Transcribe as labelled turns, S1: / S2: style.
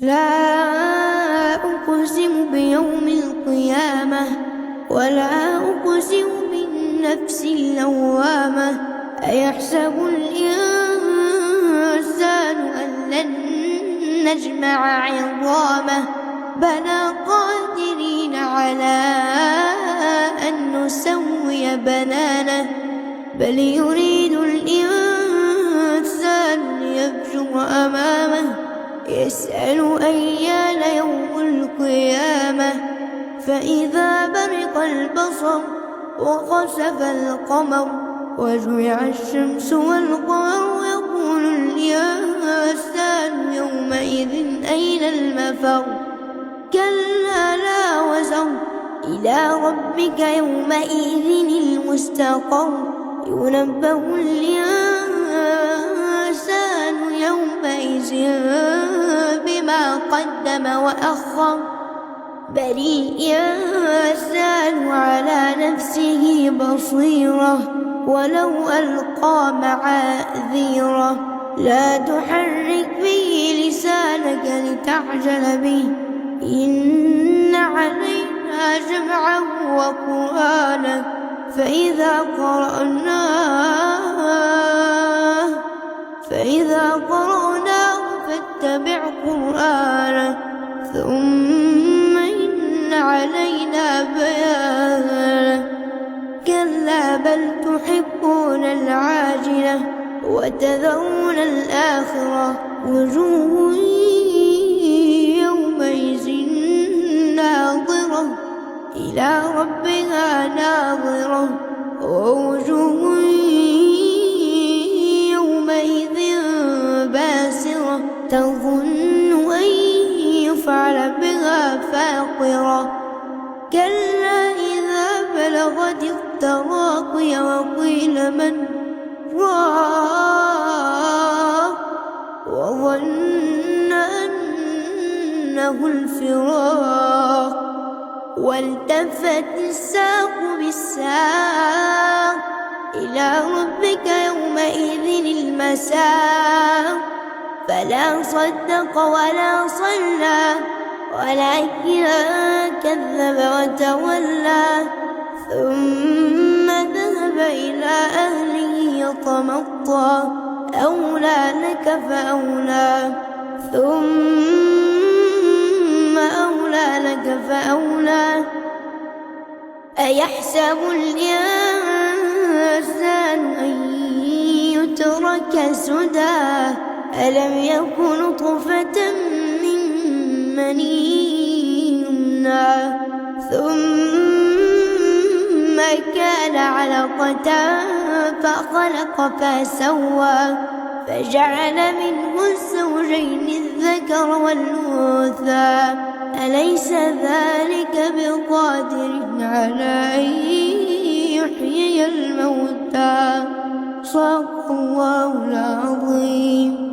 S1: لا أقسم بيوم القيامة ولا أقسم بالنفس اللوامة. أيحسب الإنسان أن لن نجمع عظامه بلى قادرين على أن نسوي بنانه بل يريد الإنسان ليفجر أمامه يسأل أيان يوم القيامة. فإذا برق البصر وخسف القمر وجمع الشمس والقمر يقول الإنسان يومئذ أين المفر كلا لا وزر إلى ربك يومئذ المستقر ينبأ الإنسان يومئذ بما قدم وأخر بل الإنسان على نفسه بصيرة ولو ألقى معاذيره. لا تحرك به لسانك لتعجل به إن علينا جمعه وقرآنه فإذا قرأناه فاتبع قرآنه ثم إن علينا بيانه. كلا بل تحبون العاجلة وتذرون الآخرة وجوه يومئذ ناظرة إلى ربها ناظرة ووجوه يومئذ باسرة تظن أن يفعل بها فاقرة. كلا إذا بلغت التراقي وقيل من راق وظن أنه الفراق والتفت الساق بالساق إلى ربك يومئذ المساق. فلا صدق ولا صلى ولكن كذب وتولى ثم ذهب إلى أهله يتمطى أولى لك فأولى ثم أولى لك فأولى. أيحسب الإنسان أن يترك سدى ألم يكن نطفة من مني يمنى ثم كان علقة فخلق فسوى فجعل منه الزوجين الذكر والأنثى أليس ذلك بقادر على أن يحيي الموتى صدق الله العظيم.